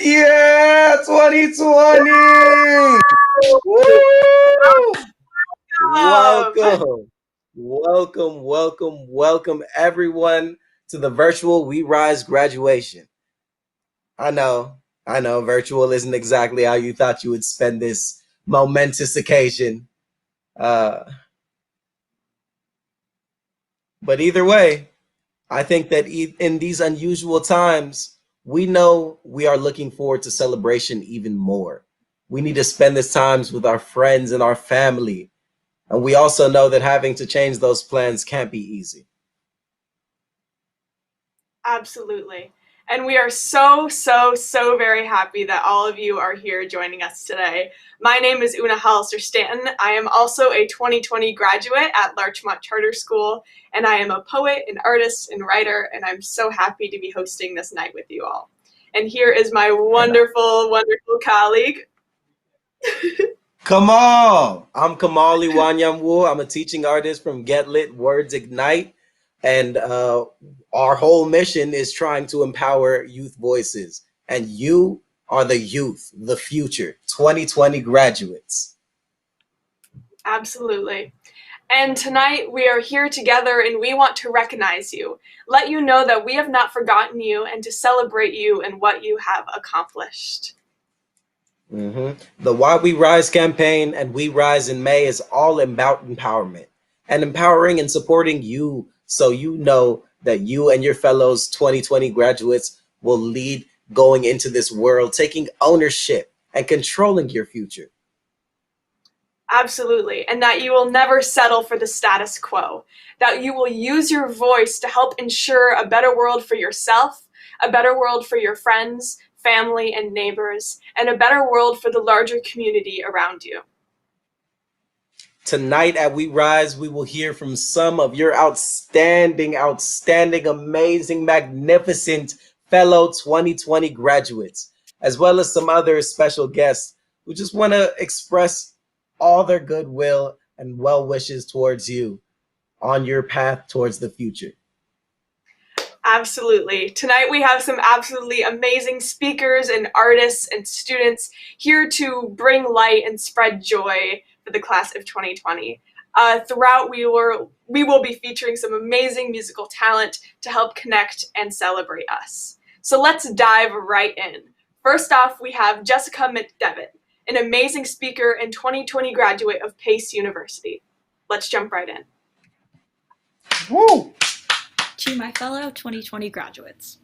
Yeah, 2020. Woo! Welcome. Welcome everyone to the virtual We Rise graduation. I know, I know virtual isn't exactly how you thought you would spend this momentous occasion. Uh, but either way, I think that in these unusual times, we know we are looking forward to celebration even more. We need to spend this times with our friends and our family. And we also know that having to change those plans can't be easy. Absolutely. And we are so very happy that all of you are here joining us today. My name is Una Hollister Stanton. I am also a 2020 graduate at Larchmont Charter School, and I am a poet, an artist, and writer, and I'm so happy to be hosting this night with you all. And here is my And wonderful colleague. Kamal, I'm Kamali Wanyamwu. I'm a teaching artist from Get Lit Words Ignite. And our whole mission is trying to empower youth voices. And you are the youth, the future, 2020 graduates. Absolutely. And tonight we are here together and we want to recognize you, let you know that we have not forgotten you, and to celebrate you and what you have accomplished. The Why We Rise campaign and We Rise in May is all about empowerment and empowering and supporting you so you know that you and your fellows 2020 graduates will lead going into this world, taking ownership and controlling your future. Absolutely. And that you will never settle for the status quo, that you will use your voice to help ensure a better world for yourself, a better world for your friends, family, and neighbors, and a better world for the larger community around you. Tonight at We Rise, we will hear from some of your outstanding, amazing, magnificent fellow 2020 graduates, as well as some other special guests who just want to express all their goodwill and well wishes towards you on your path towards the future. Absolutely. Tonight we have some absolutely amazing speakers and artists and students here to bring light and spread joy for the class of 2020. Throughout, we will be featuring some amazing musical talent to help connect and celebrate us. So let's dive right in. First off, we have Jessica McDevitt, an amazing speaker and 2020 graduate of Pace University. Let's jump right in. Woo! To my fellow 2020 graduates,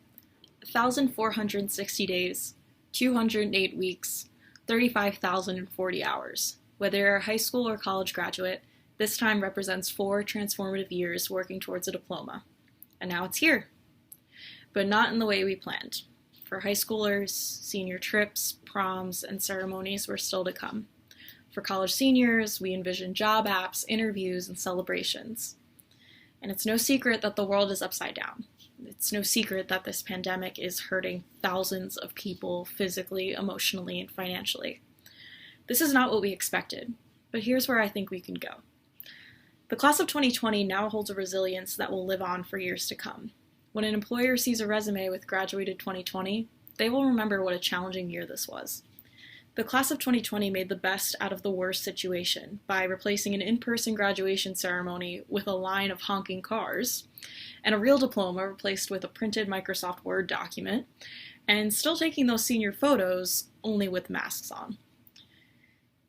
1,460 days, 208 weeks, 35,040 hours. Whether you're a high school or college graduate, this time represents 4 transformative years working towards a diploma. And now it's here. But not in the way we planned. For high schoolers, senior trips, proms, and ceremonies were still to come. For college seniors, we envisioned job apps, interviews, and celebrations. And it's no secret that the world is upside down. It's no secret that this pandemic is hurting thousands of people physically, emotionally, and financially. This is not what we expected, but here's where I think we can go. The class of 2020 now holds a resilience that will live on for years to come. When an employer sees a resume with graduated 2020, they will remember what a challenging year this was. The class of 2020 made the best out of the worst situation by replacing an in-person graduation ceremony with a line of honking cars, and a real diploma replaced with a printed Microsoft Word document, and still taking those senior photos, only with masks on.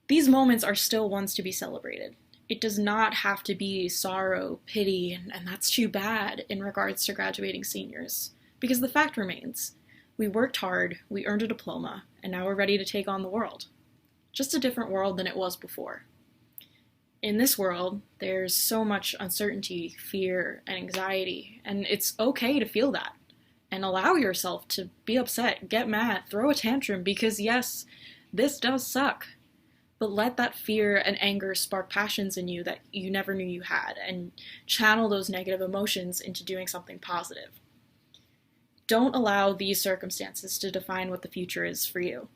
These moments are still ones to be celebrated. It does not have to be sorrow, pity, and that's too bad in regards to graduating seniors, because the fact remains, we worked hard, we earned a diploma, and now we're ready to take on the world. Just a different world than it was before. In this world, there's so much uncertainty, fear, and anxiety, and it's okay to feel that. And allow yourself to be upset, get mad, throw a tantrum, because yes, this does suck. But let that fear and anger spark passions in you that you never knew you had, and channel those negative emotions into doing something positive. Don't allow these circumstances to define what the future is for you.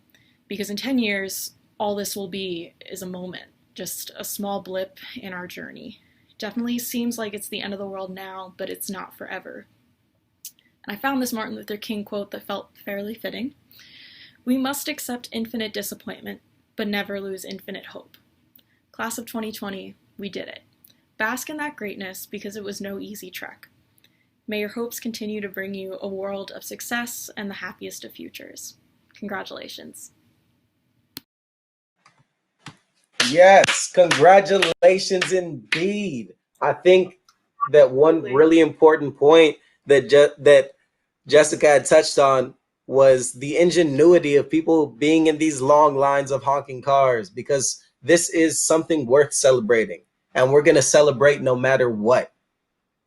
Because in 10 years, all this will be is a moment, just a small blip in our journey. Definitely seems like it's the end of the world now, but it's not forever. And I found this Martin Luther King quote that felt fairly fitting. We must accept infinite disappointment, but never lose infinite hope. Class of 2020, we did it. Bask in that greatness because it was no easy trek. May your hopes continue to bring you a world of success and the happiest of futures. Congratulations. Yes, congratulations indeed. I think that one really important point that that Jessica had touched on was the ingenuity of people being in these long lines of honking cars, because this is something worth celebrating, and we're going to celebrate no matter what.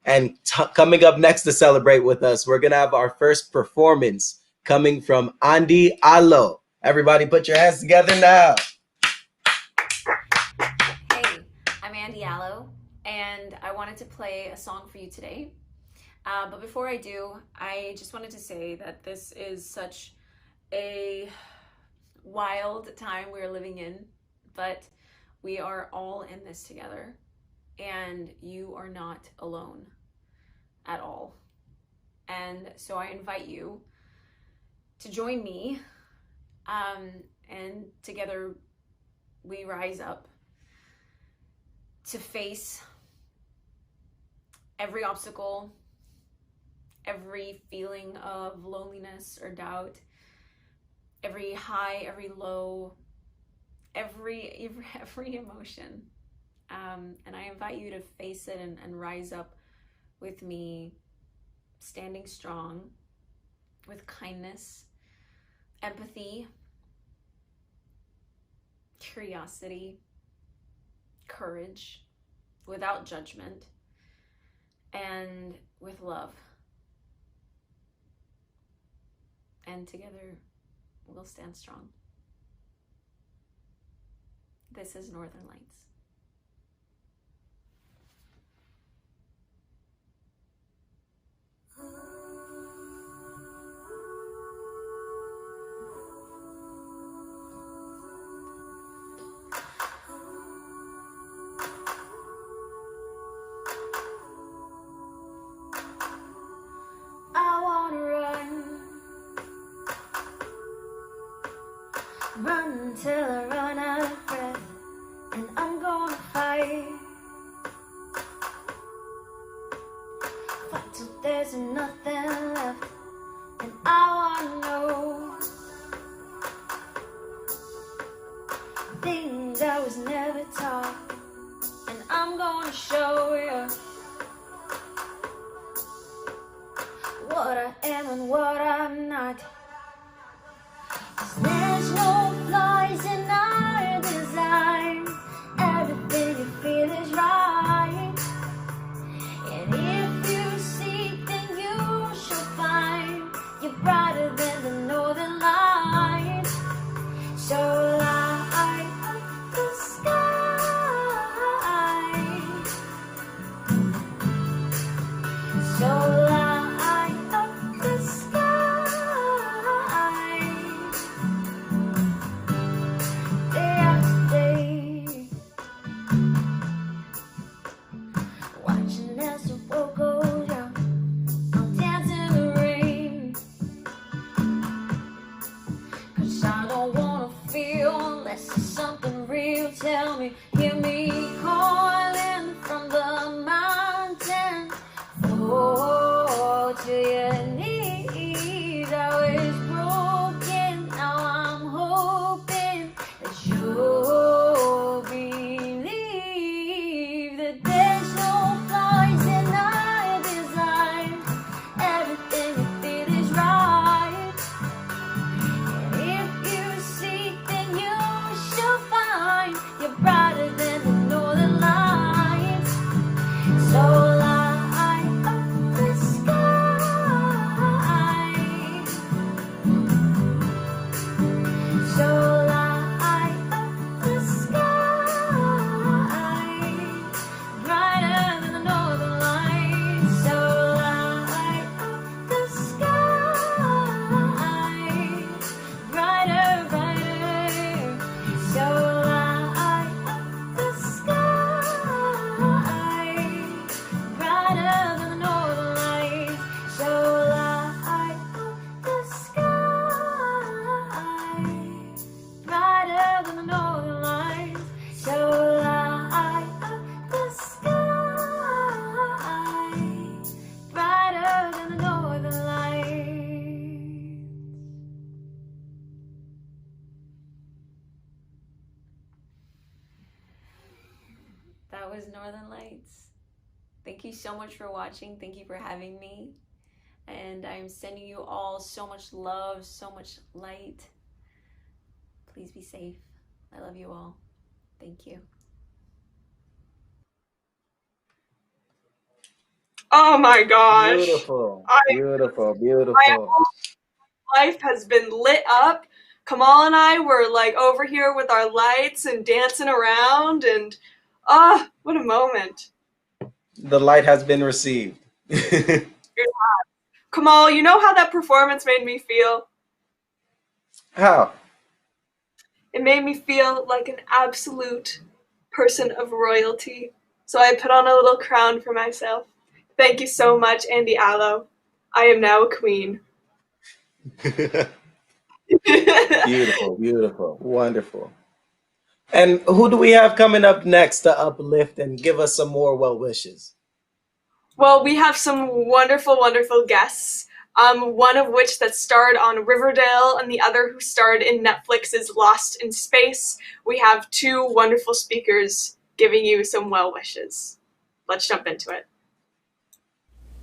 And coming up next to celebrate with us, we're going to have our first performance coming from Andy Alo. Everybody put your hands together now. Hey, I'm Andy Allo, and I wanted to play a song for you today. But before I do, I just wanted to say that this is such a wild time we're living in, but we are all in this together, and you are not alone at all. And so I invite you to join me, and together we rise up to face every obstacle, every feeling of loneliness or doubt, every high, every low, every emotion. And I invite you to face it and rise up with me, standing strong with kindness, empathy, curiosity, courage, without judgment, and with love. And together we'll stand strong. This is Northern Lights. Run till I run out of breath, and I'm gonna fight till there's nothing left, and I wanna know things I was never taught, and I'm gonna show you what I am and what I'm not. There's no flaws in our design. Everything you feel is right. And if you seek, then you shall find you're brighter than the northern light. So light up the sky. So light up the sky. Watching as the world goes round, I'm dancing in the rain. 'Cause I don't wanna feel unless it's something real. Tell me, hear me calling from the mountain. Fall to your knees. I was broken, now I'm hoping that you'll believe that there's no flaws in our design. Everything you feel is right. And if you seek, then you shall find you're brighter was Northern Lights. Thank you so much for watching. Thank you for having me. And I'm sending you all so much love, so much light. Please be safe. I love you all. Thank you. Oh my gosh. Beautiful, I beautiful, my beautiful. whole life has been lit up. Kamal and I were like over here with our lights and dancing around, and what a moment. The light has been received. Kamal, you know how that performance made me feel? How? It made me feel like an absolute person of royalty. So I put on a little crown for myself. Thank you so much, Andy Allo. I am now a queen. Beautiful, beautiful, wonderful. And who do we have coming up next to uplift and give us some more well wishes? Well, we have some wonderful, wonderful guests. One of which that starred on Riverdale, and the other who starred in Netflix's Lost in Space. We have two wonderful speakers giving you some well wishes. Let's jump into it.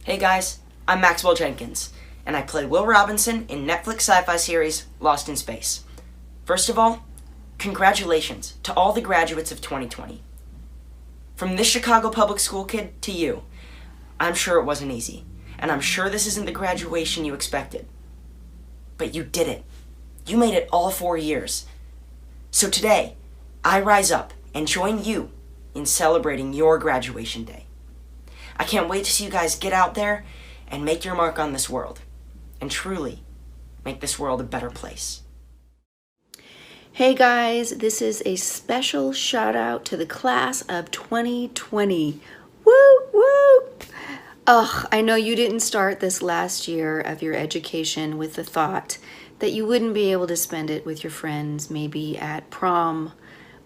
Hey guys, I'm Maxwell Jenkins, and I play Will Robinson in Netflix sci-fi series Lost in Space. First of all, congratulations to all the graduates of 2020. From this Chicago public school kid to you, I'm sure it wasn't easy, and I'm sure this isn't the graduation you expected. But you did it. You made it all 4 years. So today, I rise up and join you in celebrating your graduation day. I can't wait to see you guys get out there and make your mark on this world, and truly make this world a better place. Hey guys, this is a special shout out to the class of 2020. Woo woo! Ugh, I know you didn't start this last year of your education with the thought that you wouldn't be able to spend it with your friends, maybe at prom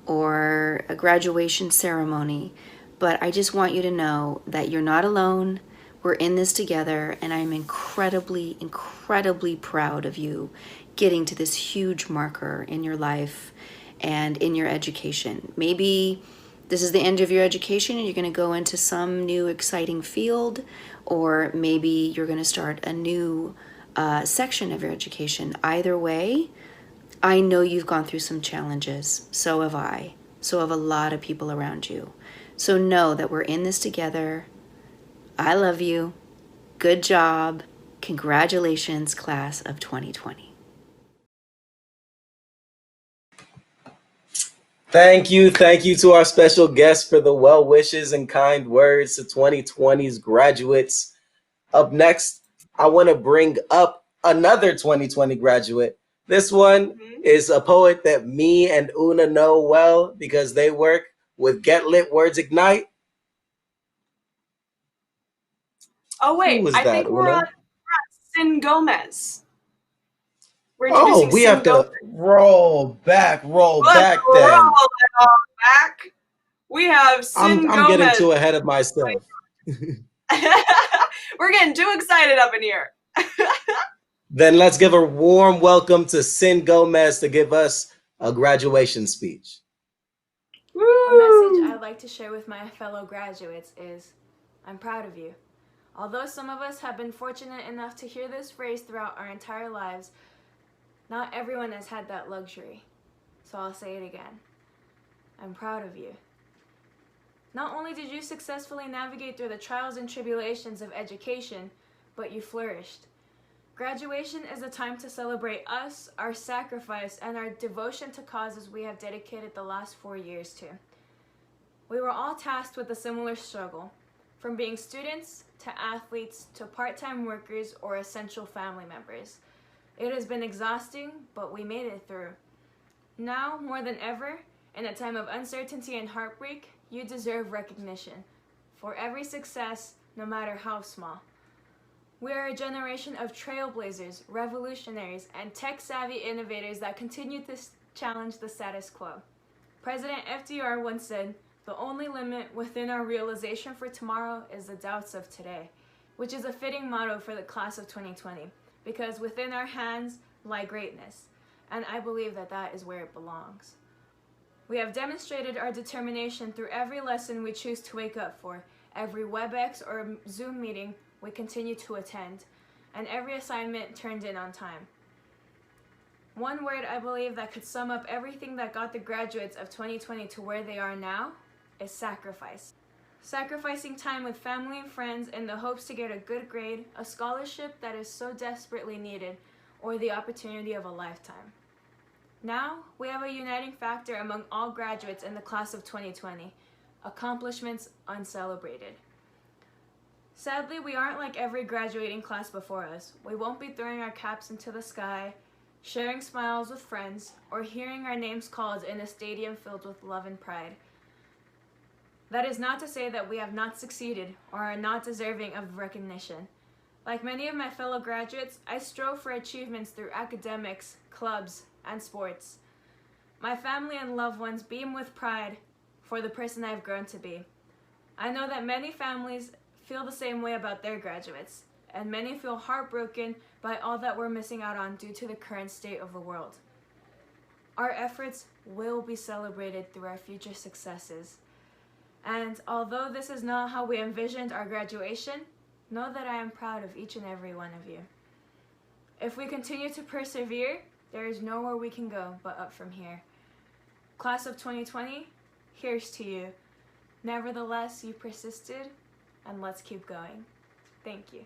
or a graduation ceremony. But I just want you to know that you're not alone. We're in this together, and I'm incredibly, incredibly proud of you getting to this huge marker in your life and in your education. Maybe this is the end of your education and you're going to go into some new exciting field, or maybe you're going to start a new section of your education. Either way, I know you've gone through some challenges. So have I. So have a lot of people around you. So know that we're in this together. I love you. Good job. Congratulations, class of 2020. Thank you to our special guests for the well wishes and kind words to 2020's graduates. Up next, I want to bring up another 2020 graduate. This one is a poet that me and Una know well because they work with Get Lit Words Ignite. Oh Who wait, was I that, think we're Una? on Sin Gomez. We're Oh, introducing we Sin have Gomez. to roll back Let's then. roll it all back. We have Sin I'm getting Gomez. too ahead of myself. We're getting too excited up in here. Then let's give a warm welcome to Sin Gomez to give us a graduation speech. A message I'd like to share with my fellow graduates is, I'm proud of you. Although some of us have been fortunate enough to hear this phrase throughout our entire lives, not everyone has had that luxury. So I'll say it again. I'm proud of you. Not only did you successfully navigate through the trials and tribulations of education, but you flourished. Graduation is a time to celebrate us, our sacrifice, and our devotion to causes we have dedicated the last 4 years to. We were all tasked with a similar struggle, from being students to athletes to part-time workers or essential family members. It has been exhausting, but we made it through. Now, more than ever, in a time of uncertainty and heartbreak, you deserve recognition for every success, no matter how small. We are a generation of trailblazers, revolutionaries, and tech-savvy innovators that continue to challenge the status quo. President FDR once said, "The only limit within our realization for tomorrow is the doubts of today," which is a fitting motto for the class of 2020, because within our hands lie greatness, and I believe that that is where it belongs. We have demonstrated our determination through every lesson we choose to wake up for, every WebEx or Zoom meeting we continue to attend, and every assignment turned in on time. One word I believe that could sum up everything that got the graduates of 2020 to where they are now is sacrifice. Sacrificing time with family and friends in the hopes to get a good grade, a scholarship that is so desperately needed, or the opportunity of a lifetime. Now, we have a uniting factor among all graduates in the class of 2020, accomplishments uncelebrated. Sadly, we aren't like every graduating class before us. We won't be throwing our caps into the sky, sharing smiles with friends, or hearing our names called in a stadium filled with love and pride. That is not to say that we have not succeeded or are not deserving of recognition. Like many of my fellow graduates, I strove for achievements through academics, clubs, and sports. My family and loved ones beam with pride for the person I've grown to be. I know that many families feel the same way about their graduates, and many feel heartbroken by all that we're missing out on due to the current state of the world. Our efforts will be celebrated through our future successes. And although this is not how we envisioned our graduation, know that I am proud of each and every one of you. If we continue to persevere, there is nowhere we can go but up from here. Class of 2020, here's to you. Nevertheless, you persisted, and let's keep going. Thank you.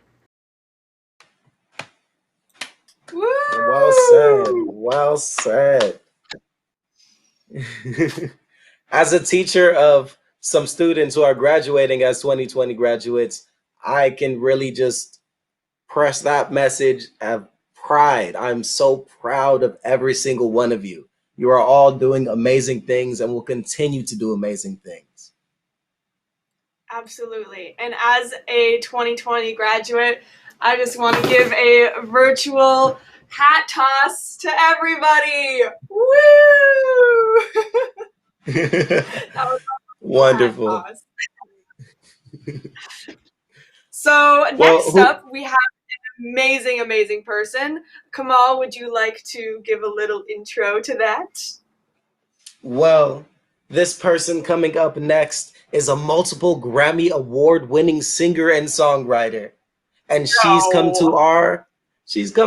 Woo! Well said. Well said. As a teacher of some students who are graduating as 2020 graduates, I can really just press that message of pride. I'm so proud of every single one of you. You are all doing amazing things and will continue to do amazing things. Absolutely. And as a 2020 graduate, I just want to give a virtual hat toss to everybody. Woo! That was Wonderful. hat toss. So next up, we have an amazing, amazing person. Kamal, would you like to give a little intro to that? Well, this person coming up next is a multiple Grammy award winning singer and songwriter. And she's come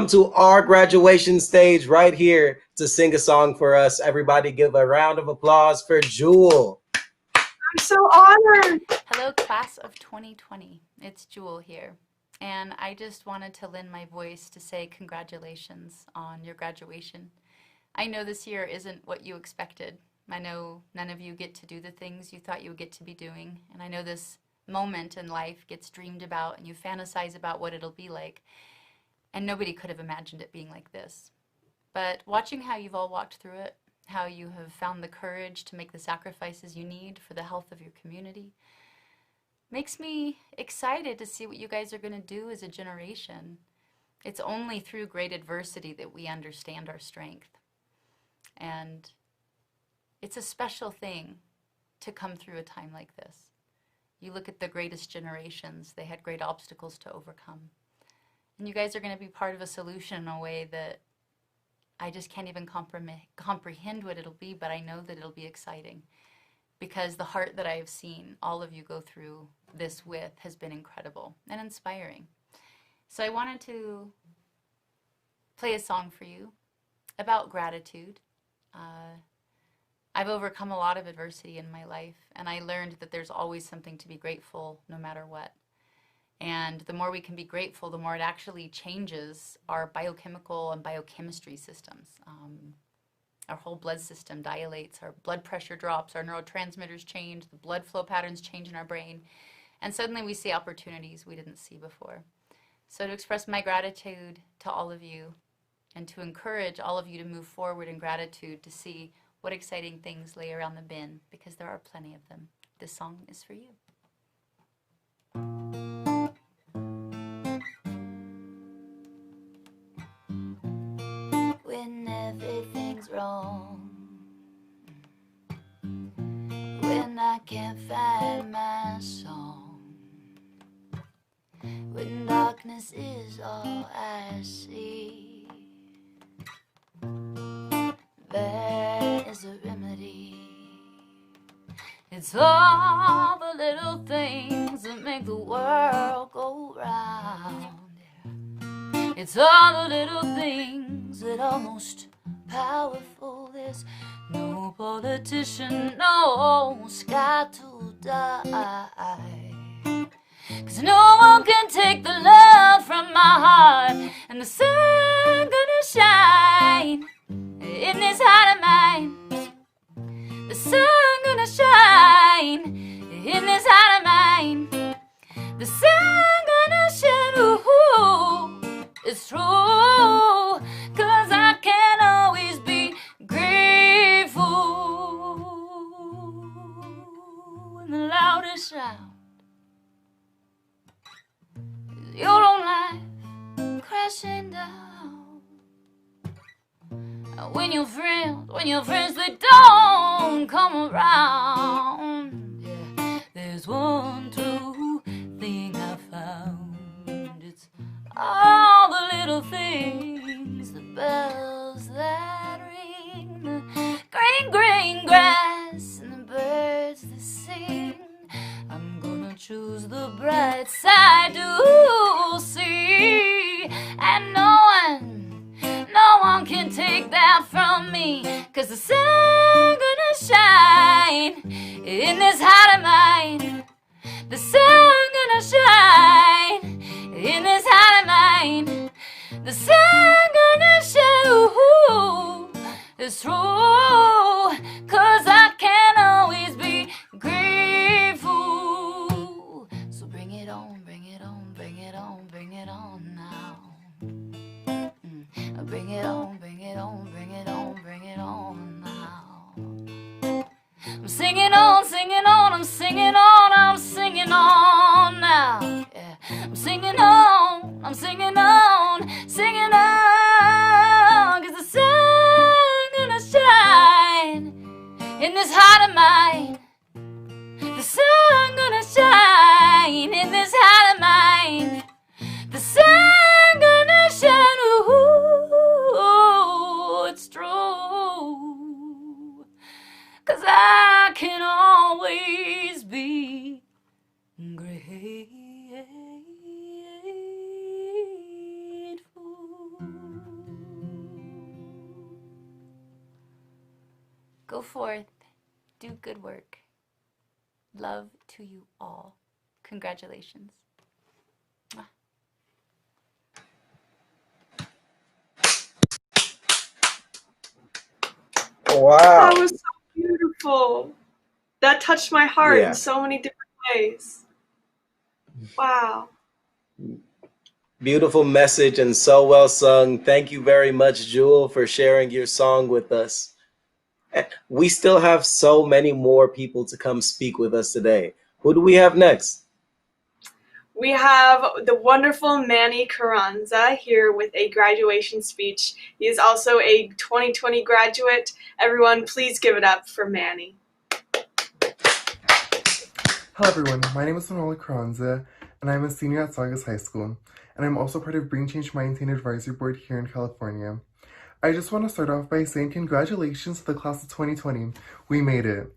to our graduation stage right here to sing a song for us. Everybody give a round of applause for Jewel. I'm so honored. Hello, class of 2020. It's Jewel here. And I just wanted to lend my voice to say congratulations on your graduation. I know this year isn't what you expected. I know none of you get to do the things you thought you would get to be doing. And I know this moment in life gets dreamed about and you fantasize about what it'll be like. And nobody could have imagined it being like this. But watching how you've all walked through it, how you have found the courage to make the sacrifices you need for the health of your community, makes me excited to see what you guys are going to do as a generation. It's only through great adversity that we understand our strength. And it's a special thing to come through a time like this. You look at the greatest generations, they had great obstacles to overcome. And you guys are going to be part of a solution in a way that I just can't even comprehend what it'll be, but I know that it'll be exciting because the heart that I have seen all of you go through this with has been incredible and inspiring. So I wanted to play a song for you about gratitude. I've overcome a lot of adversity in my life, and I learned that there's always something to be grateful no matter what. And the more we can be grateful, the more it actually changes our biochemical and biochemistry systems. Our whole blood system dilates, our blood pressure drops, our neurotransmitters change, the blood flow patterns change in our brain, and suddenly we see opportunities we didn't see before. So to express my gratitude to all of you and to encourage all of you to move forward in gratitude to see what exciting things lay around the bin, because there are plenty of them. This song is for you. When everything's wrong, when I can't find my song, when darkness is all I see, there is a remedy. It's all the little things that make the world go round. It's all the little things that are most powerful. There's no politician knows got to die. 'Cause no one can take the love from my heart, and the sun gonna shine in this heart of mine. The sun gonna shine in this heart of mine. The sun gonna shine, ooh, it's true. 'Cause I can always be grateful. In the loudest sound is your own life crashing down. When your friends they don't come around, yeah, there's one true thing I found. It's all the little things, the bells that ring, the green grass and the birds that sing. I'm gonna choose the bright side to see, and no one can take that from me. 'Cause the sun gonna shine in this heart of mine. The sun gonna shine in this heart of mine. The sun gonna shine, ooh, it's true. 'Cause I can always be grateful. So bring it on, bring it on, bring it on, bring it on now. Bring it on, bring it on, bring it on, bring it on now. I'm singing on, singing on, I'm singing on, I'm singing on now. Yeah. I'm singing on, I'm singing on, singing on. 'Cause the sun gonna shine in this heart of mine. The sun gonna shine in this heart of mine. The sun gonna shine, ooh, it's true. 'Cause I can always be grateful. Go forth, do good work. Love to you all. Congratulations. Wow. That was so beautiful. That touched my heart Yeah. in so many different ways. Wow. Beautiful message and so well sung. Thank you very much, Jewel, for sharing your song with us. We still have so many more people to come speak with us today. Who do we have next? We have the wonderful Manny Carranza here with a graduation speech. He is also a 2020 graduate. Everyone, please give it up for Manny. Hello everyone, my name is Manny Carranza, and I'm a senior at Saugus High School, and I'm also part of Bring Change Mind Advisory Board here in California. I just want to start off by saying congratulations to the class of 2020. We made it.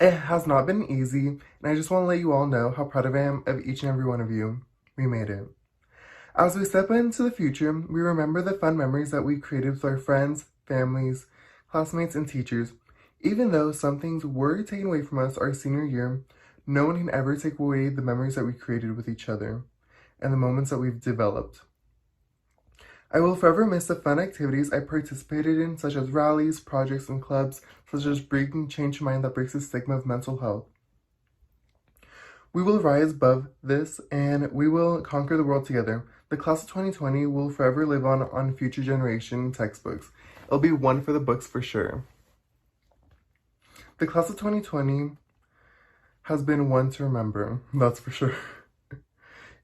It has not been easy, and I just want to let you all know how proud I am of each and every one of you. We made it. As we step into the future, we remember the fun memories that we created with our friends, families, classmates, and teachers. Even though some things were taken away from us our senior year, no one can ever take away the memories that we created with each other and the moments that we've developed. I will forever miss the fun activities I participated in, such as rallies, projects, and clubs, such as Bring Change Mind that breaks the stigma of mental health. We will rise above this, and we will conquer the world together. The class of 2020 will forever live on future generation textbooks. It'll be one for the books for sure. The class of 2020 has been one to remember, that's for sure.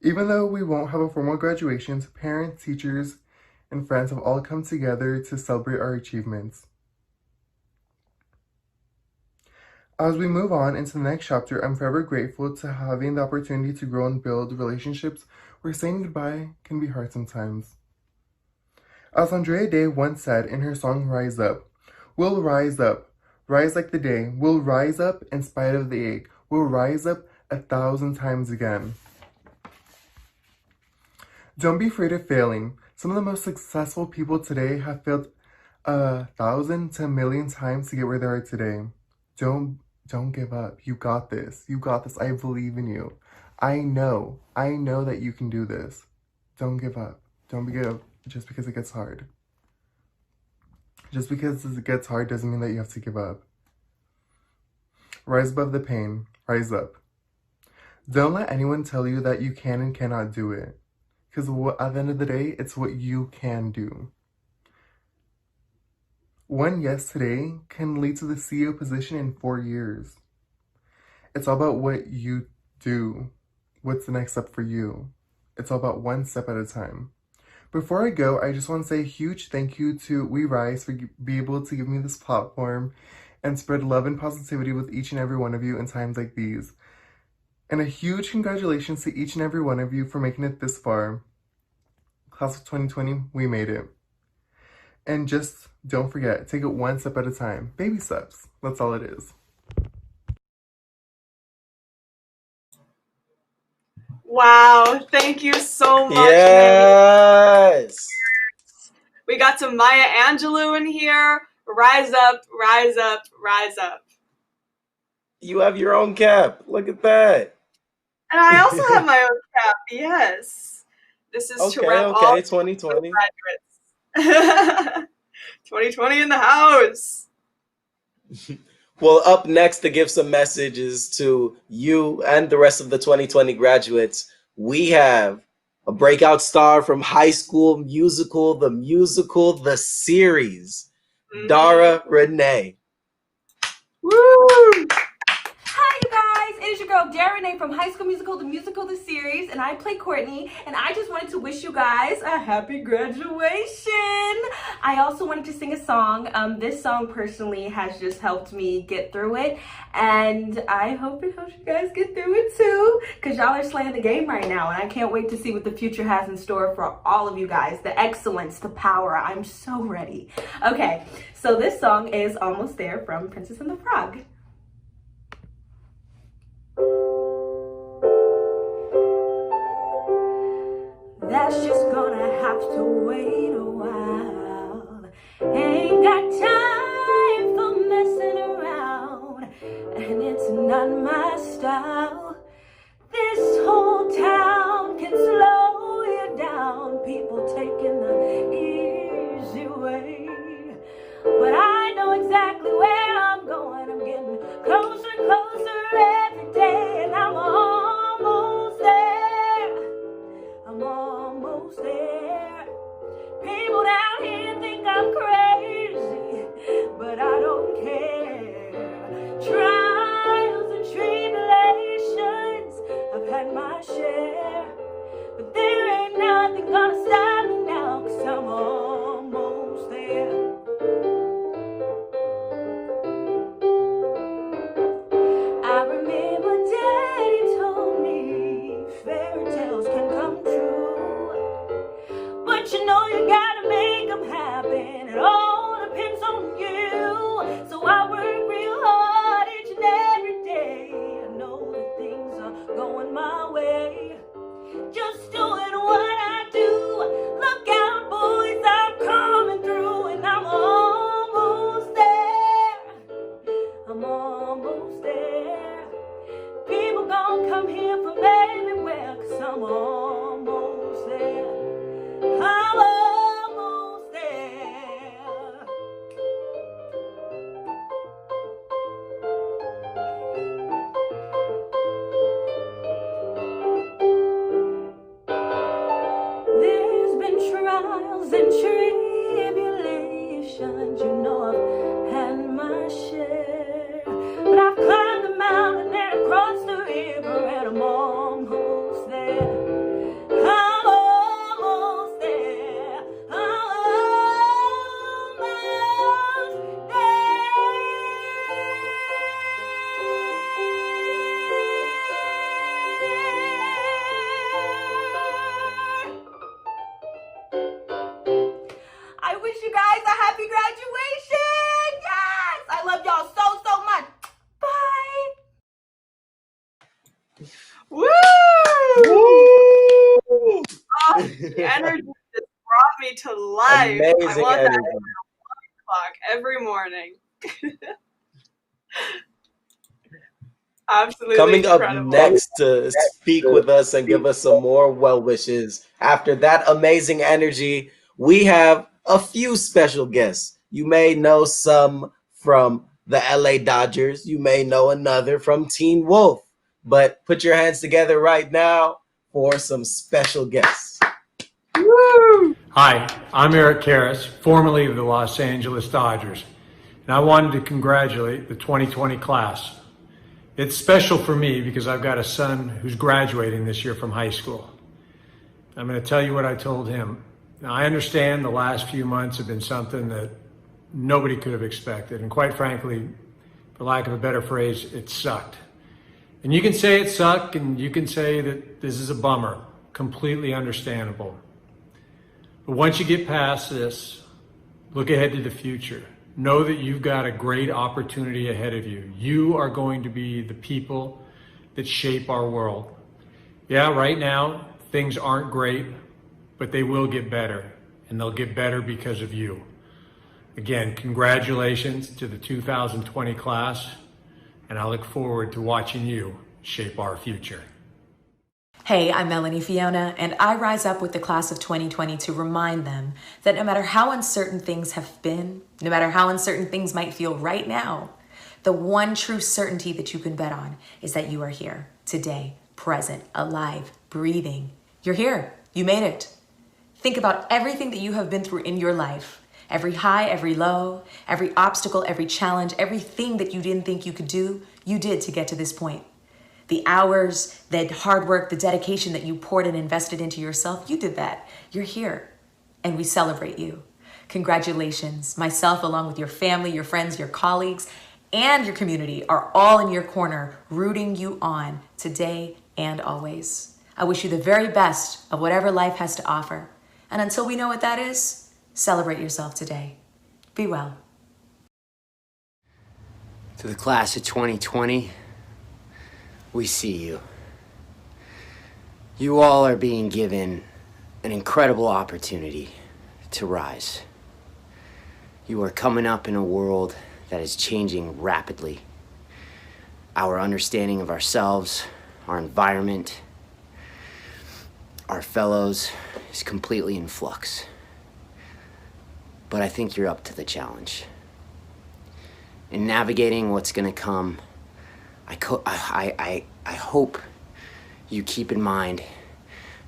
Even though we won't have a formal graduation, parents, teachers, and friends have all come together to celebrate our achievements. As we move on into the next chapter, I'm forever grateful to having the opportunity to grow and build relationships where saying goodbye can be hard sometimes. As Andrea Day once said in her song Rise Up, we'll rise up, Rise like the day. We'll rise up in spite of the ache. We'll rise up 1,000 times again. Don't be afraid of failing. Some of the most successful people today have failed 1,000 to 1,000,000 times to get where they are today. Don't give up. You got this. You got this. I believe in you. I know that you can do this. Don't give up. Don't give up just because it gets hard. Just because it gets hard doesn't mean that you have to give up. Rise above the pain. Rise up. Don't let anyone tell you that you can and cannot do it. Because at the end of the day, it's what you can do. One yes today can lead to the CEO position in 4 years. It's all about what you do. What's the next step for you? It's all about one step at a time. Before I go, I just want to say a huge thank you to We Rise for being able to give me this platform and spread love and positivity with each and every one of you in times like these. And a huge congratulations to each and every one of you for making it this far. Class of 2020, we made it. And just don't forget, take it one step at a time. Baby steps. That's all it is. Wow, thank you so much. Yes. We got some Maya Angelou in here. Rise up, rise up, rise up. You have your own cap. Look at that. And I also have my own cap, yes. This is to rep all 2020. graduates. 2020 in the house. Well, up next to give some messages to you and the rest of the 2020 graduates, we have a breakout star from High School Musical, the series, Dara Renee. Woo! Hi, you guys. It is your girl, Dara Renee from High School Musical, the series, and I play Courtney, and I just wanted to wish you guys a happy graduation. I also wanted to sing a song. This song personally has just helped me get through it, and I hope it helps you guys get through it too, because y'all are slaying the game right now, and I can't wait to see what the future has in store for all of you guys. The excellence, the power. I'm so ready. Okay, so this song is Almost There from Princess and the Frog. That's just gonna have to wait a while. Ain't got time for messing around, and it's not my style. This whole town can slow you down, people taking the easy way. But I know exactly where I'm going. I'm getting closer and closer every day, and I'm almost there. I'm almost there. People down here think I'm crazy, but I don't care. Trials and tribulations, I've had my share, but there ain't nothing gonna stop me now, 'cause I'm almost there. I remember Daddy told me fairy tales can come true, but you know you gotta make them happen. It all depends on you. So I work real hard each and every day. I know that things are going my way. Just doing what I do. Look out, boys, I'm coming through, and I'm almost there. I'm almost there. People gon' come here from everywhere, 'cause I'm almost there. I'm almost there. There's been trials and tribulations, you know I've had my share, but I've climbed the mountain and across the river, and I'm almost there. I'm almost there. I'm almost I wish you guys a happy graduation. Yes! I love y'all so life. I Amazing want that energy. clock every morning. Absolutely Coming up incredible. next to speak with us and give us some more well wishes after that amazing energy, we have a few special guests. You may know some from the LA Dodgers, you may know another from Teen Wolf, but put your hands together right now for some special guests. Woo! Hi, I'm Eric Karras, formerly of the Los Angeles Dodgers, and I wanted to congratulate the 2020 class. It's special for me because I've got a son who's graduating this year from high school. I'm going to tell you what I told him. Now, I understand the last few months have been something that nobody could have expected, and quite frankly, for lack of a better phrase, it sucked. And you can say it sucked, and you can say that this is a bummer, completely understandable. But once you get past this, look ahead to the future. Know that you've got a great opportunity ahead of you. You are going to be the people that shape our world. Yeah, right now, things aren't great, but they will get better, and they'll get better because of you. Again, congratulations to the 2020 class, and I look forward to watching you shape our future. Hey, I'm Melanie Fiona, and I rise up with the class of 2020 to remind them that no matter how uncertain things have been, no matter how uncertain things might feel right now, the one true certainty that you can bet on is that you are here today, present, alive, breathing. You're here. You made it. Think about everything that you have been through in your life. Every high, every low, every obstacle, every challenge, everything that you didn't think you could do, you did to get to this point. The hours, the hard work, the dedication that you poured and invested into yourself, you did that. You're here, and we celebrate you. Congratulations. Myself, along with your family, your friends, your colleagues, and your community are all in your corner, rooting you on today and always. I wish you the very best of whatever life has to offer. And until we know what that is, celebrate yourself today. Be well. To the class of 2020, we see you. You all are being given an incredible opportunity to rise. You are coming up in a world that is changing rapidly. Our understanding of ourselves, our environment, our fellows is completely in flux. But I think you're up to the challenge. In navigating what's gonna come, I hope you keep in mind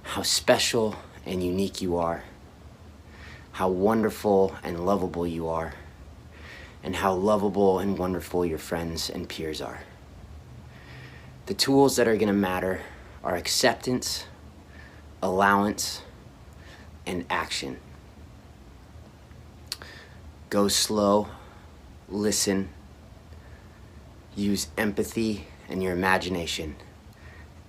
how special and unique you are, how wonderful and lovable you are, and how lovable and wonderful your friends and peers are. The tools that are gonna matter are acceptance, allowance, and action. Go slow, listen, use empathy and your imagination,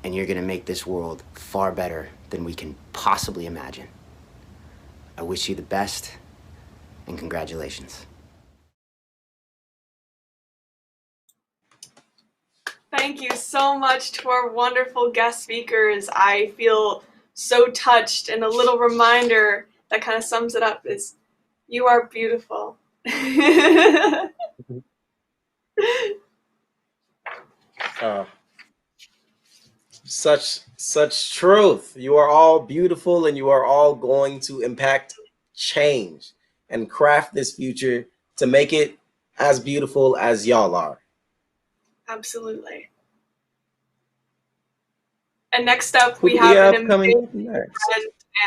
and you're gonna make this world far better than we can possibly imagine. I wish you the best, and congratulations. Thank you so much to our wonderful guest speakers. I feel so touched, and a little reminder that kind of sums it up is you are beautiful. Such truth. You are all beautiful, and you are all going to impact change and craft this future to make it as beautiful as y'all are. Absolutely. And next up, Who we do have an coming amazing next?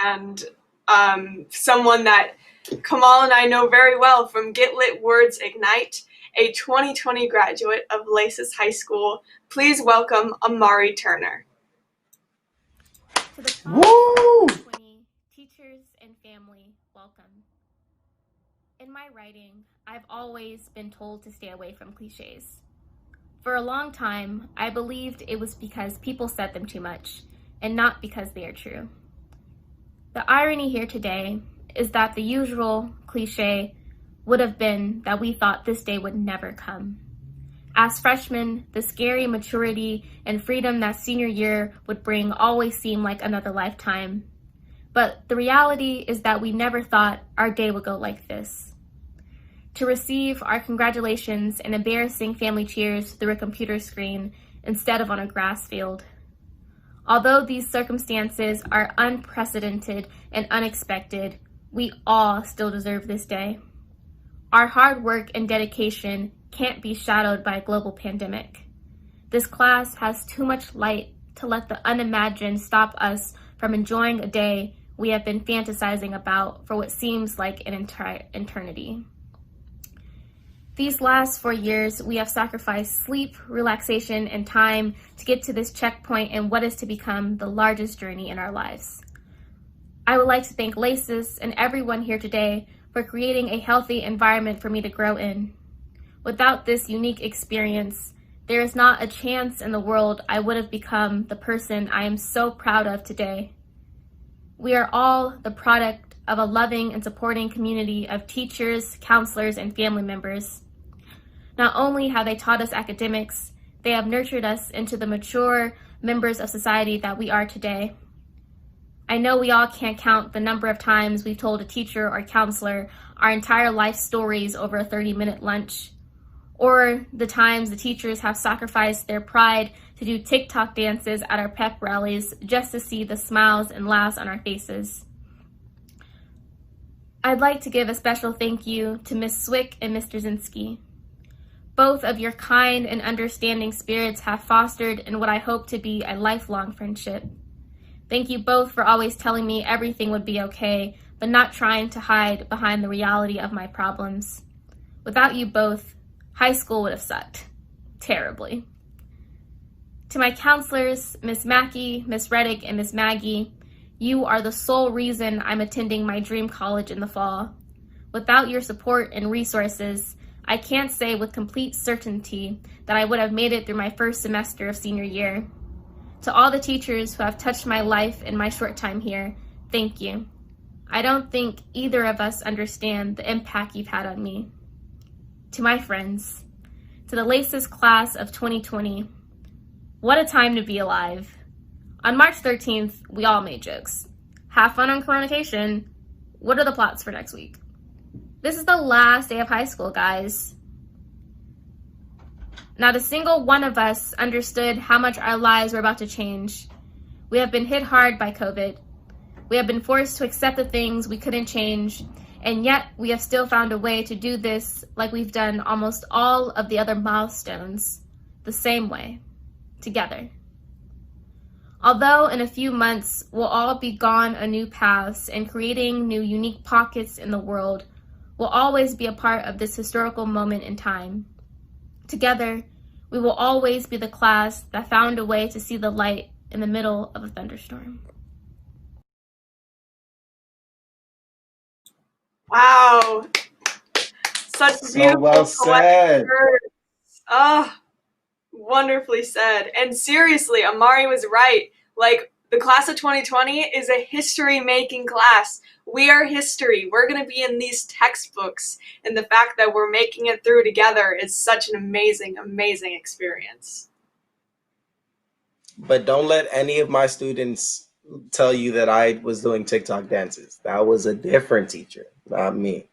friend and someone that Kamal and I know very well from Get Lit Words Ignite, a 2020 graduate of Laces High School. Please welcome Amari Turner. To the class of 2020 teachers and family, welcome. In my writing, I've always been told to stay away from cliches. For a long time, I believed it was because people said them too much, and not because they are true. The irony here today is that the usual cliche would have been that we thought this day would never come. As freshmen, the scary maturity and freedom that senior year would bring always seemed like another lifetime. but the reality is that we never thought our day would go like this. To receive our congratulations and embarrassing family cheers through a computer screen instead of on a grass field. Although these circumstances are unprecedented and unexpected, we all still deserve this day. Our hard work and dedication can't be shadowed by a global pandemic. This class has too much light to let the unimagined stop us from enjoying a day we have been fantasizing about for what seems like an entire eternity. These last 4 years, we have sacrificed sleep, relaxation, and time to get to this checkpoint in what is to become the largest journey in our lives. I would like to thank LACES and everyone here today for creating a healthy environment for me to grow in. Without this unique experience, there is not a chance in the world I would have become the person I am so proud of today. We are all the product of a loving and supporting community of teachers, counselors, and family members. Not only have they taught us academics, they have nurtured us into the mature members of society that we are today. I know we all can't count the number of times we've told a teacher or counselor our entire life stories over a 30-minute lunch, or the times the teachers have sacrificed their pride to do TikTok dances at our pep rallies just to see the smiles and laughs on our faces. I'd like to give a special thank you to Ms. Swick and Mr. Zinsky. Both of your kind and understanding spirits have fostered in what I hope to be a lifelong friendship. Thank you both for always telling me everything would be okay, but not trying to hide behind the reality of my problems. Without you both, high school would have sucked. Terribly. To my counselors, Miss Mackey, Miss Reddick, and Miss Maggie, you are the sole reason I'm attending my dream college in the fall. Without your support and resources, I can't say with complete certainty that I would have made it through my first semester of senior year. To all the teachers who have touched my life in my short time here, thank you. I don't think either of us understand the impact you've had on me. To my friends, to the LACES class of 2020, what a time to be alive. On March 13th, we all made jokes. Have fun on coronation. What are the plots for next week? This is the last day of high school, guys. Not a single one of us understood how much our lives were about to change. We have been hit hard by COVID. We have been forced to accept the things we couldn't change, and yet we have still found a way to do this like we've done almost all of the other milestones, the same way, together. Although in a few months we'll all be gone on new paths and creating new unique pockets in the world, we'll always be a part of this historical moment in time. Together, we will always be the class that found a way to see the light in the middle of a thunderstorm. Wow. Such beautiful well said. words. Ah, wonderfully said. And seriously, Amari was right. Like, the class of 2020 is a history-making class. We are history. We're going to be in these textbooks. And the fact that we're making it through together is such an amazing, amazing experience. But don't let any of my students tell you that I was doing TikTok dances. That was a different teacher, not me.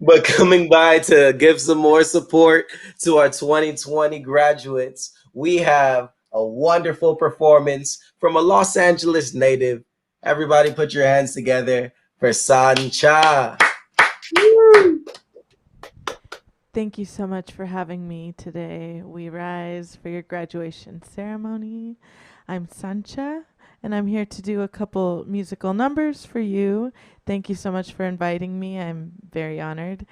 But coming by to give some more support to our 2020 graduates, we have a wonderful performance from a Los Angeles native. Everybody put your hands together for Sancha. Woo! Thank you so much for having me today. We rise for your graduation ceremony. I'm Sancha, and I'm here to do a couple musical numbers for you. Thank you so much for inviting me. I'm very honored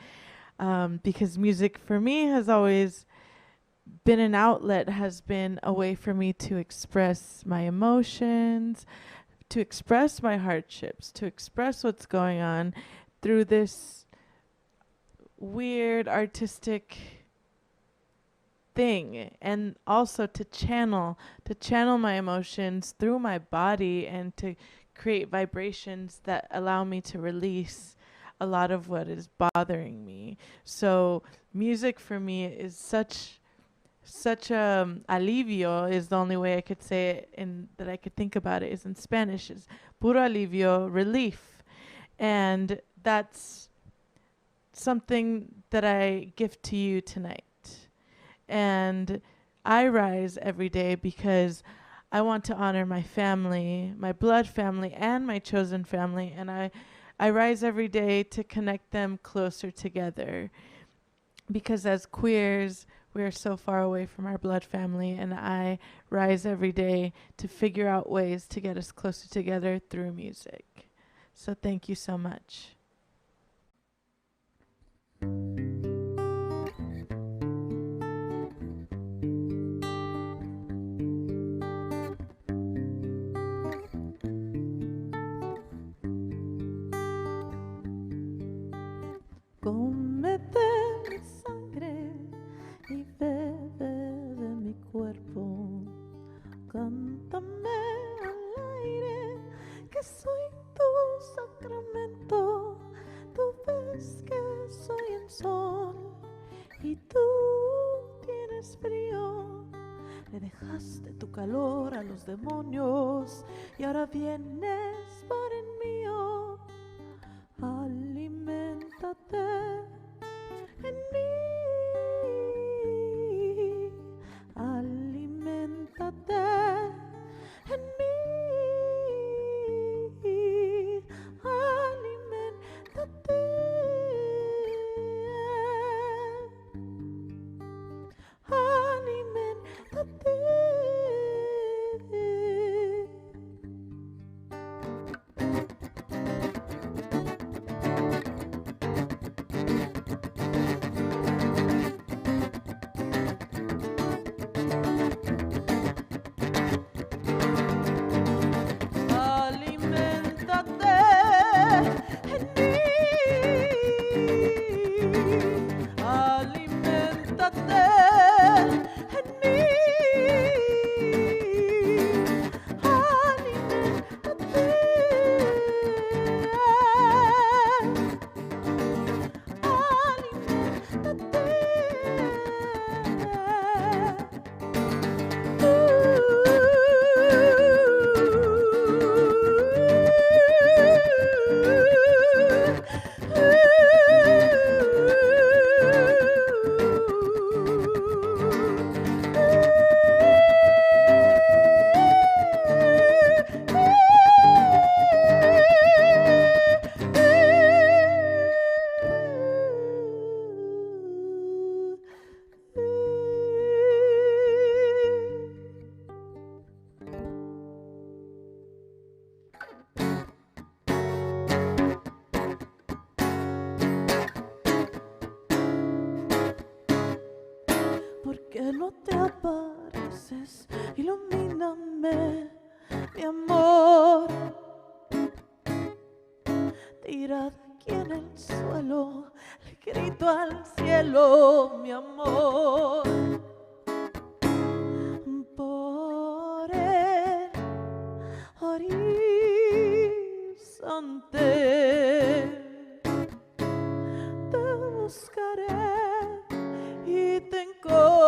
because music for me has always been an outlet, has been a way for me to express my emotions, to express my hardships, to express what's going on through this weird artistic thing, and also to channel my emotions through my body and to create vibrations that allow me to release a lot of what is bothering me. So music for me is such alivio is the only way I could say it in that I could think about it is in Spanish is puro alivio, relief. And that's something that I give to you tonight. And I rise every day because I want to honor my family, my blood family, and my chosen family. And I rise every day to connect them closer together. Because as queers, we are so far away from our blood family. And I rise every day to figure out ways to get us closer together through music. So thank you so much. Come de mi sangre y bebe de mi cuerpo. Cántame al aire que soy tu sacramento. Tú ves que soy el sol y tú tienes frío. Le dejaste tu calor a los demonios y ahora vienes por el mío. Aliméntate en mí, aliméntate en mí, aliméntate, aliméntate. ¿Por qué no te apareces? Ilumíname, mi amor. Tirada aquí en el suelo, le grito al cielo, mi amor. Por el horizonte te buscaré y te encontraré.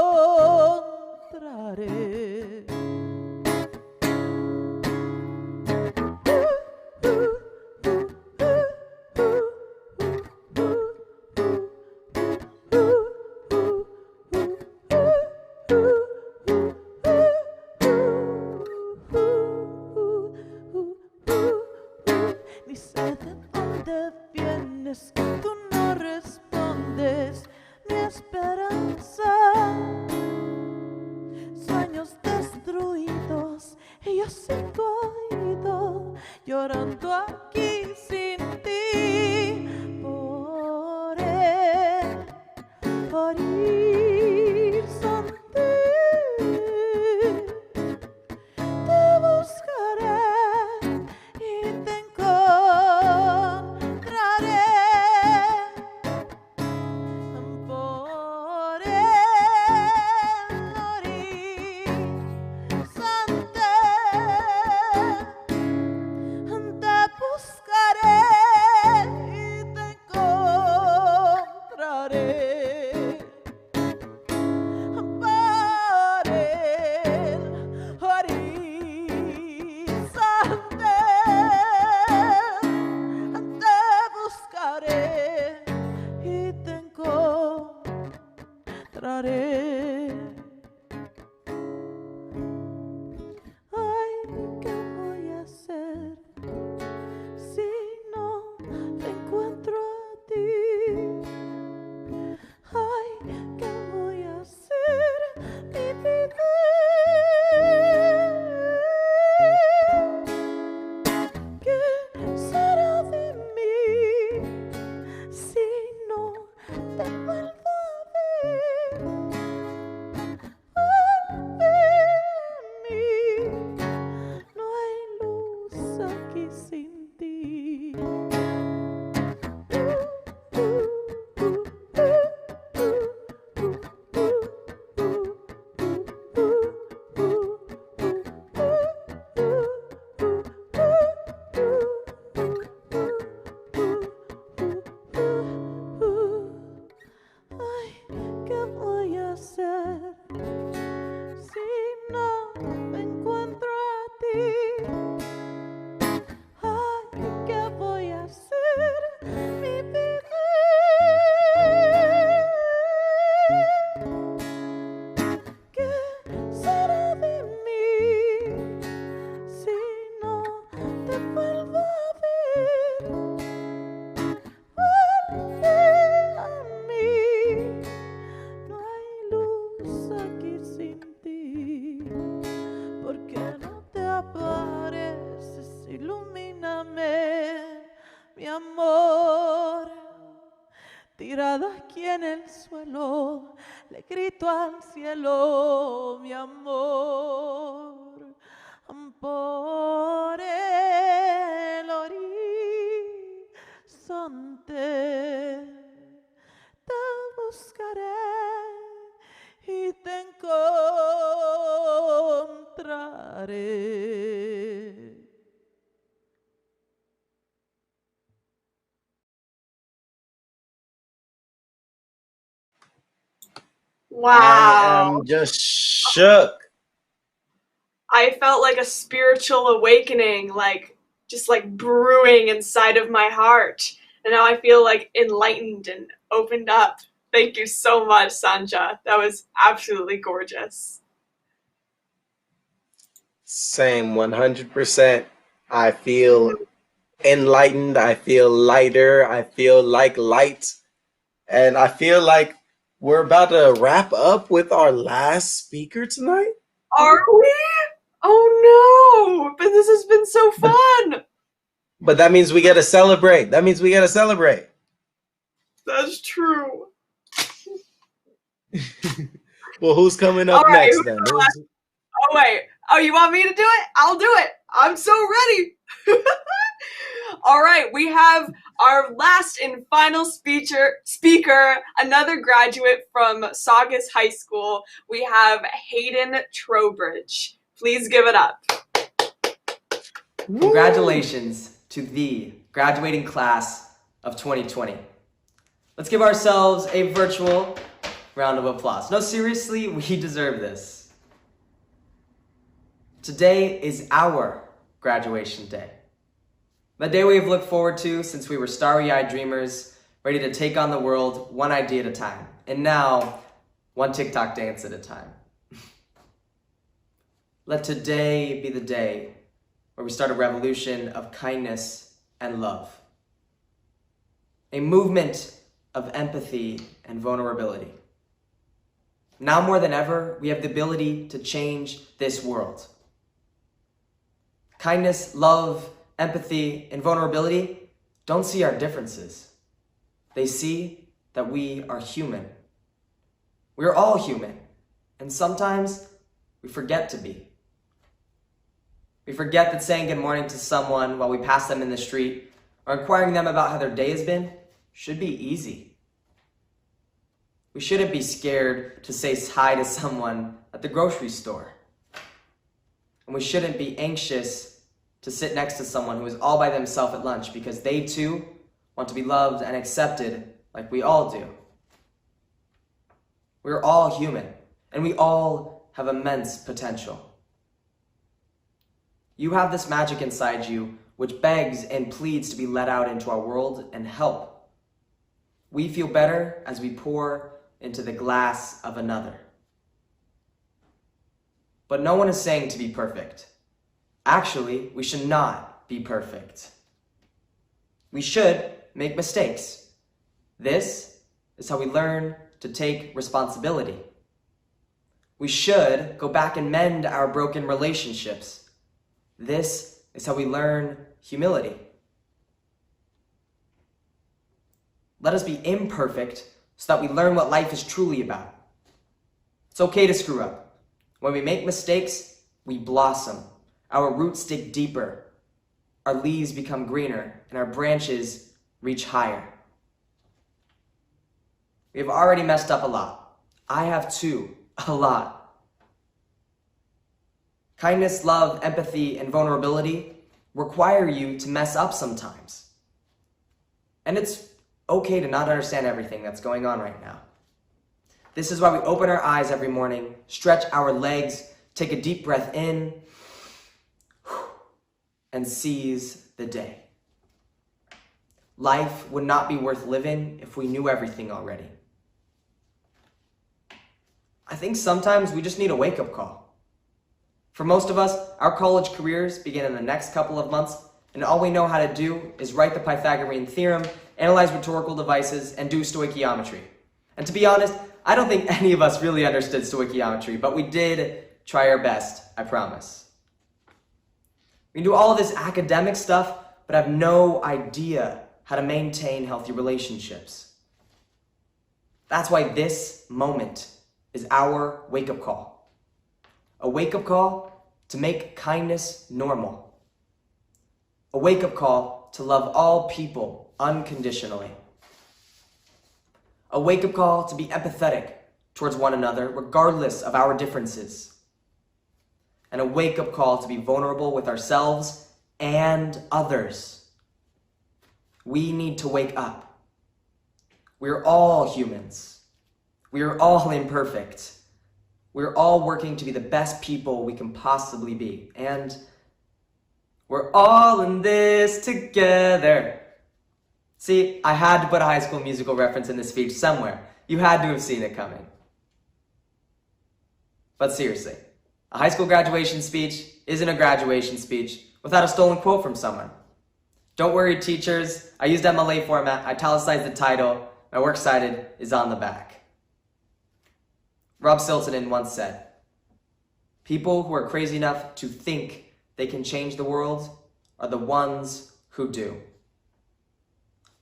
Ni sé de dónde vienes, que tú no respondes. Mi esperanza, sueños destruidos, y yo sin tu oído, llorando aquí sin ti. Por el horizonte te buscaré y te encontraré. Por el horizonte te tirada aquí en el suelo, le grito al cielo mi amor. Por el horizonte te buscaré y te encontraré. I Wow. am just shook. I felt like a spiritual awakening, like just like brewing inside of my heart. And now I feel like enlightened and opened up. Thank you so much, Sanja. That was absolutely gorgeous. Same, 100%. I feel enlightened. I feel lighter. I feel like light. And I feel like we're about to wrap up with our last speaker tonight. Are we? Oh no! But this has been so fun! But that means we got to celebrate. That means we got to celebrate. That's true. Well, who's coming up next then? Oh, wait. Oh, you want me to do it? I'll do it. I'm so ready. All right, we have our last and final speaker, another graduate from Saugus High School. We have Hayden Trowbridge. Please give it up. Congratulations to the graduating class of 2020. Let's give ourselves a virtual round of applause. No, seriously, we deserve this. Today is our graduation day. The day we've looked forward to since we were starry-eyed dreamers, ready to take on the world one idea at a time. And now, one TikTok dance at a time. Let today be the day where we start a revolution of kindness and love. A movement of empathy and vulnerability. Now more than ever, we have the ability to change this world. Kindness, love, empathy, and vulnerability don't see our differences. They see that we are human. We are all human, and sometimes we forget to be. We forget that saying good morning to someone while we pass them in the street or inquiring them about how their day has been should be easy. We shouldn't be scared to say hi to someone at the grocery store. And we shouldn't be anxious to sit next to someone who is all by themselves at lunch because they too want to be loved and accepted like we all do. We're all human, and we all have immense potential. You have this magic inside you which begs and pleads to be let out into our world and help. We feel better as we pour into the glass of another. But no one is saying to be perfect. Actually, we should not be perfect. We should make mistakes. This is how we learn to take responsibility. We should go back and mend our broken relationships. This is how we learn humility. Let us be imperfect so that we learn what life is truly about. It's okay to screw up. When we make mistakes, we blossom. Our roots dig deeper, our leaves become greener, and our branches reach higher. We have already messed up a lot. I have too, a lot. Kindness, love, empathy, and vulnerability require you to mess up sometimes. And it's okay to not understand everything that's going on right now. This is why we open our eyes every morning, stretch our legs, take a deep breath in, and seize the day. Life would not be worth living if we knew everything already. I think sometimes we just need a wake-up call. For most of us, our college careers begin in the next couple of months, and all we know how to do is write the Pythagorean theorem, analyze rhetorical devices, and do stoichiometry. And to be honest, I don't think any of us really understood stoichiometry, but we did try our best, I promise. We can do all of this academic stuff, but have no idea how to maintain healthy relationships. That's why this moment is our wake-up call. A wake-up call to make kindness normal. A wake-up call to love all people unconditionally. A wake-up call to be empathetic towards one another, regardless of our differences. And a wake-up call to be vulnerable with ourselves and others. We need to wake up. We're all humans. We are all imperfect. We're all working to be the best people we can possibly be. And we're all in this together. See, I had to put a High School Musical reference in this speech somewhere. You had to have seen it coming. But seriously, a high school graduation speech isn't a graduation speech without a stolen quote from someone. Don't worry, teachers. I used MLA format, italicized the title, my works cited is on the back. Rob Siltonen once said, "People who are crazy enough to think they can change the world are the ones who do."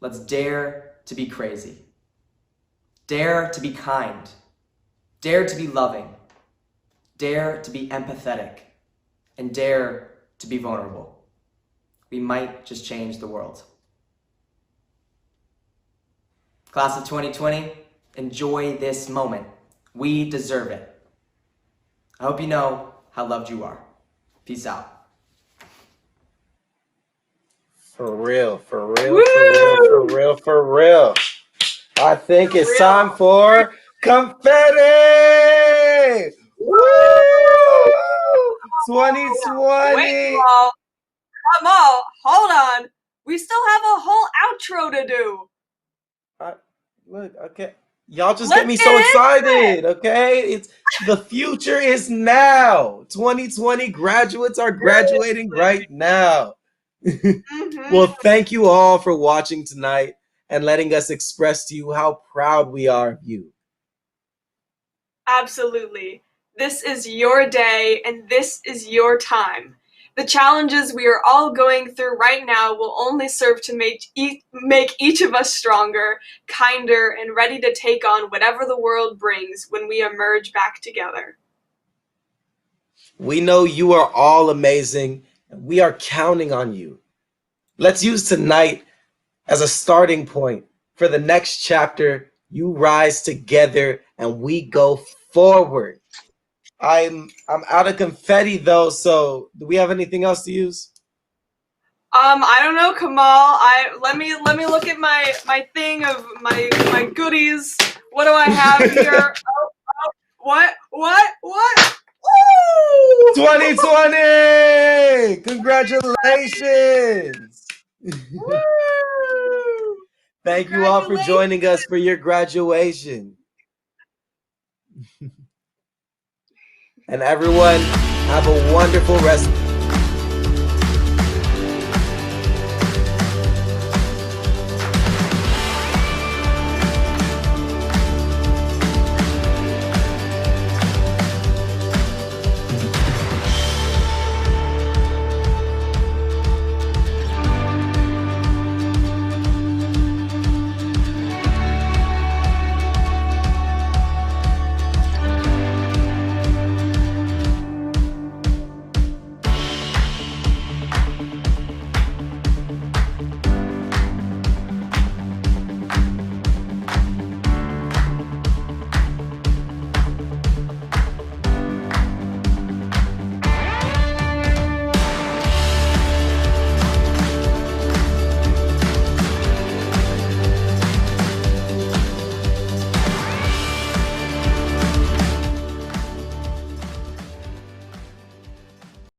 Let's dare to be crazy. Dare to be kind. Dare to be loving. Dare to be empathetic. And dare to be vulnerable. We might just change the world. Class of 2020, enjoy this moment. We deserve it. I hope you know how loved you are. Peace out. For real, for real, for real, for real, for real. I think it's time for confetti! Woo! 2020! Wait, Kamal, hold on. We still have a whole outro to do. Look, okay. Y'all just get me so excited, okay? It's the future is now. 2020 graduates are graduating right now. Well, thank you all for watching tonight and letting us express to you how proud we are of you. Absolutely. This is your day and this is your time. The challenges we are all going through right now will only serve to make each of us stronger, kinder, and ready to take on whatever the world brings when we emerge back together. We know you are all amazing, and we are counting on you. Let's use tonight as a starting point for the next chapter. You rise together and we go forward. I'm out of confetti though, so do we have anything else to use? I don't know, Kamal. Let me look at my thing of my goodies. What do I have here? What? Woo! 2020! Congratulations! Thank you all for joining us for your graduation. And everyone, have a wonderful rest